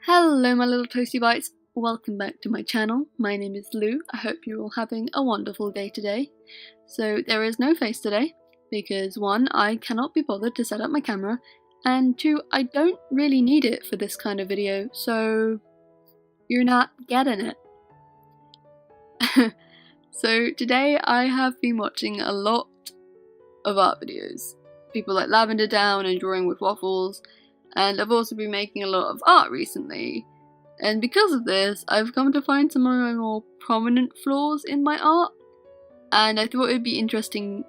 Hello my little toasty bites, welcome back to my channel. My name is Lou. I hope you're all having a wonderful day today. So there is no face today, because 1, I cannot be bothered to set up my camera, and 2, I don't really need it for this kind of video, so you're not getting it. So today I have been watching a lot of art videos. People like Lavender Down and Drawing with Waffles, and I've also been making a lot of art recently. And because of this, I've come to find some of my more prominent flaws in my art, and I thought it would be interesting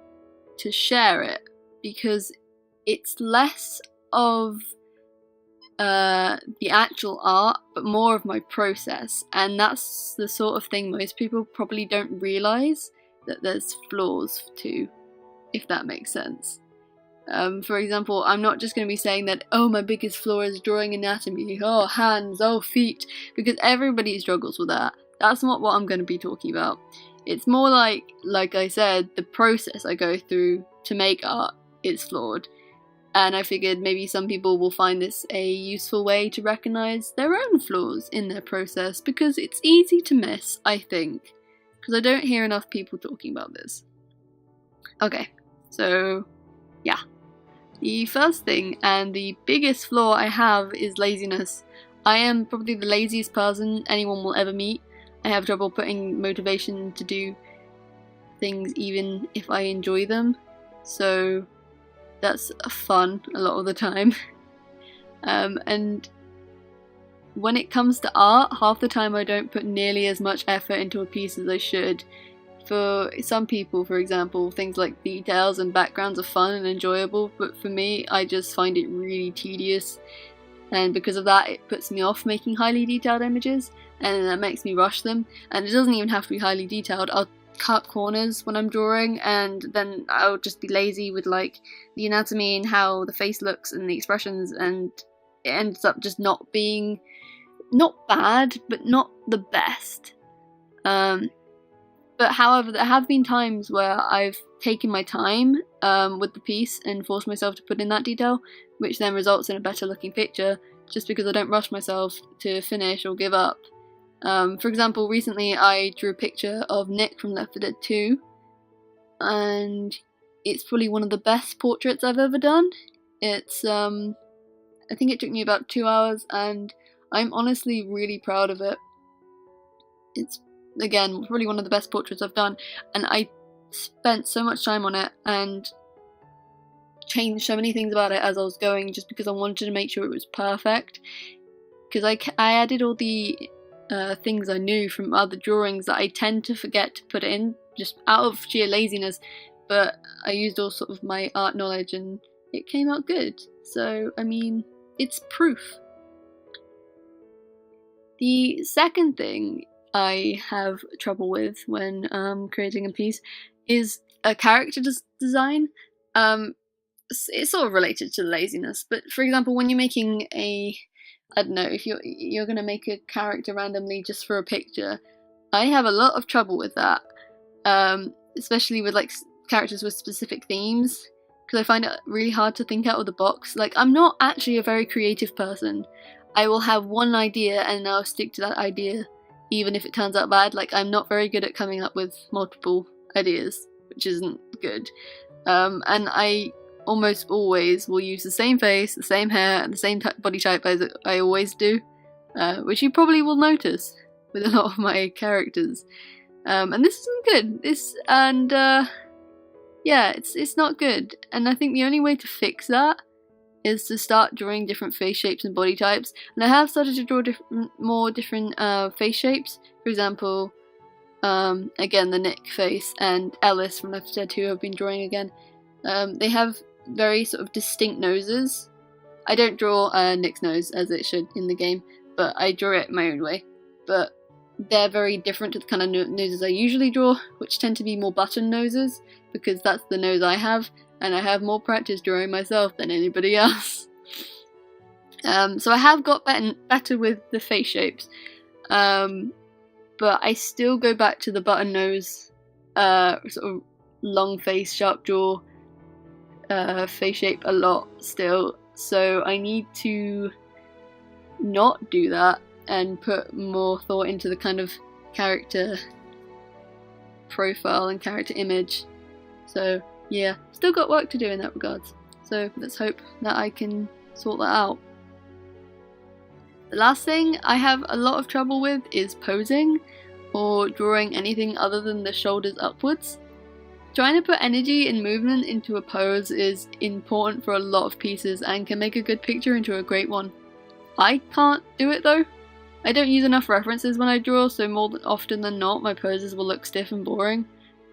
to share it, because it's less of the actual art, but more of my process, and that's the sort of thing most people probably don't realise that there's flaws to, if that makes sense. For example, I'm not just going to be saying that, oh, my biggest flaw is drawing anatomy, oh, hands, oh, feet, because everybody struggles with that. That's not what I'm going to be talking about. It's more like I said, the process I go through to make art is flawed. And I figured maybe some people will find this a useful way to recognise their own flaws in their process, because it's easy to miss, I think, because I don't hear enough people talking about this. Okay, so yeah. The first thing, and the biggest flaw I have, is laziness. I am probably the laziest person anyone will ever meet. I have trouble putting motivation to do things even if I enjoy them, so that's fun a lot of the time. And when it comes to art, half the time I don't put nearly as much effort into a piece as I should. For some people, for example, things like details and backgrounds are fun and enjoyable, but for me, I just find it really tedious, and because of that, it puts me off making highly detailed images, and that makes me rush them. And it doesn't even have to be highly detailed. I'll cut corners when I'm drawing, and then I'll just be lazy with like the anatomy and how the face looks and the expressions, and it ends up just not being, not bad, but not the best. But however, there have been times where I've taken my time with the piece and forced myself to put in that detail, which then results in a better looking picture, just because I don't rush myself to finish or give up. For example, recently I drew a picture of Nick from Left 4 Dead 2, and it's probably one of the best portraits I've ever done. It's, I think it took me about 2 hours, and I'm honestly really proud of it. It's, again, probably one of the best portraits I've done, and I spent so much time on it and changed so many things about it as I was going, just because I wanted to make sure it was perfect, because I added all the things I knew from other drawings that I tend to forget to put in just out of sheer laziness, but I used all sort of my art knowledge and it came out good. So I mean, it's proof. The second thing I have trouble with when creating a piece is a character design. It's sort of related to laziness, but for example, when you're making a, I don't know, if you're gonna make a character randomly just for a picture, I have a lot of trouble with that, especially with like characters with specific themes, because I find it really hard to think out of the box. Like, I'm not actually a very creative person. I will have one idea and I'll stick to that idea, even if it turns out bad. Like, I'm not very good at coming up with multiple ideas, which isn't good. And I almost always will use the same face, the same hair, and the same body type as I always do, which you probably will notice with a lot of my characters. And this isn't good. Yeah, it's not good. And I think the only way to fix that is to start drawing different face shapes and body types. And I have started to draw more different face shapes. For example, again, the Nick face and Ellis from Left 4 Dead 2 I've been drawing again. They have very sort of distinct noses. I don't draw Nick's nose as it should in the game, but I draw it my own way. But they're very different to the kind of noses I usually draw, which tend to be more button noses, because that's the nose I have, and I have more practice drawing myself than anybody else. So I have got better with the face shapes, but I still go back to the button nose, sort of long face, sharp jaw face shape a lot still, so I need to not do that and put more thought into the kind of character profile and character image. So yeah, still got work to do in that regards. So let's hope that I can sort that out. The last thing I have a lot of trouble with is posing or drawing anything other than the shoulders upwards. Trying to put energy and movement into a pose is important for a lot of pieces and can make a good picture into a great one. I can't do it though. I don't use enough references when I draw, so more often than not my poses will look stiff and boring.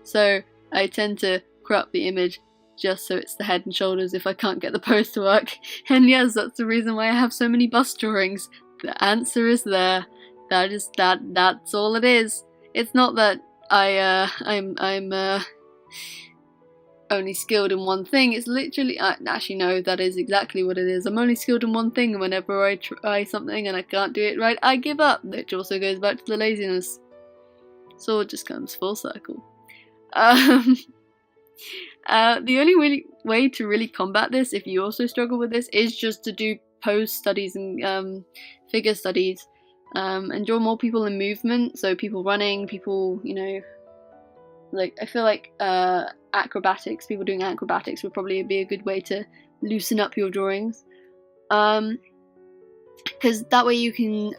So I tend to crop the image just so it's the head and shoulders if I can't get the pose to work. And yes, that's the reason why I have so many bust drawings. The answer is there. That's all it is. It's not that I'm only skilled in one thing. It's literally, actually no, that is exactly what it is. I'm only skilled in one thing, and whenever I try something and I can't do it right, I give up, which also goes back to the laziness. So it just comes full circle. The only way to really combat this, if you also struggle with this, is just to do pose studies and figure studies, and draw more people in movement. So people running, people, you know, like I feel like acrobatics, people doing acrobatics would probably be a good way to loosen up your drawings, because that way you can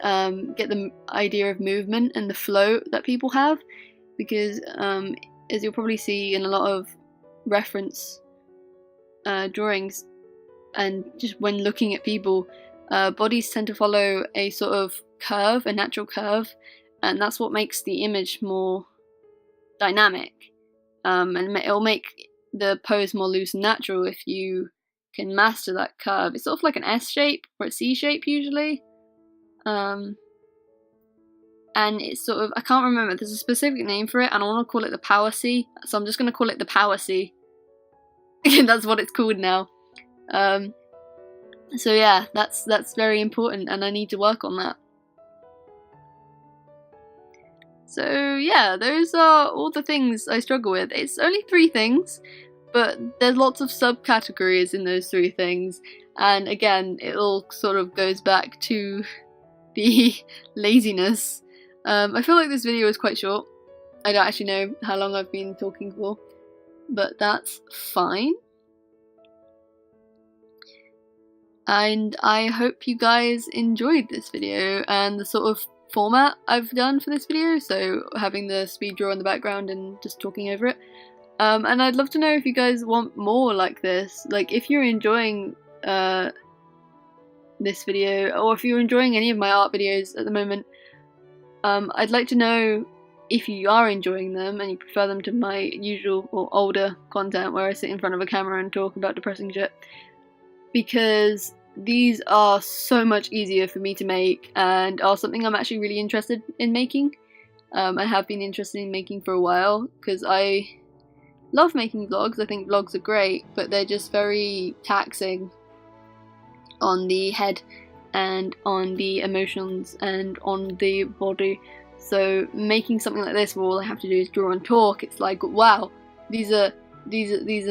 get the idea of movement and the flow that people have, because as you'll probably see in a lot of reference drawings and just when looking at people, bodies tend to follow a sort of curve, a natural curve, and that's what makes the image more dynamic, and it'll make the pose more loose and natural if you can master that curve. It's sort of like an S shape or a C shape usually, and it's sort of, I can't remember, there's a specific name for it and I want to call it the power C, so I'm just going to call it the power C. That's what it's called now. So yeah, that's very important and I need to work on that. So yeah, those are all the things I struggle with. It's only 3 things, but there's lots of subcategories in those 3 things, and again, it all sort of goes back to the laziness. I feel like this video is quite short. I don't actually know how long I've been talking for, but that's fine. And I hope you guys enjoyed this video and the sort of format I've done for this video, so having the speed draw in the background and just talking over it. And I'd love to know if you guys want more like this, like if you're enjoying this video, or if you're enjoying any of my art videos at the moment. I'd like to know if you are enjoying them and you prefer them to my usual or older content where I sit in front of a camera and talk about depressing shit, because these are so much easier for me to make and are something I'm actually really interested in making. I have been interested in making for a while because I love making vlogs. I think vlogs are great, but they're just very taxing on the head and on the emotions and on the body. So making something like this where all I have to do is draw and talk, it's like, wow, these are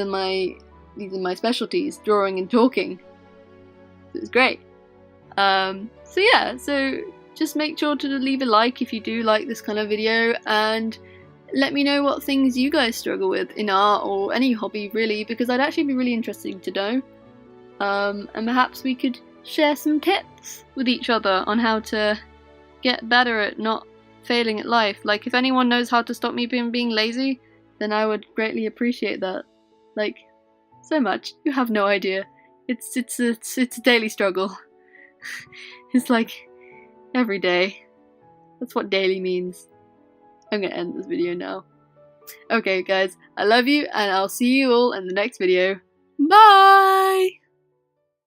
my specialties, drawing and talking. It's great. So yeah, so just make sure to leave a like if you do like this kind of video, and let me know what things you guys struggle with in art or any hobby really, because I'd actually be really interested to know. And perhaps we could share some tips with each other on how to get better at not failing at life. Like if anyone knows how to stop me being lazy, then I would greatly appreciate that. Like, so much. You have no idea. It's a daily struggle. It's like every day. That's what daily means. I'm gonna end this video now. Okay guys, I love you and I'll see you all in the next video. Bye!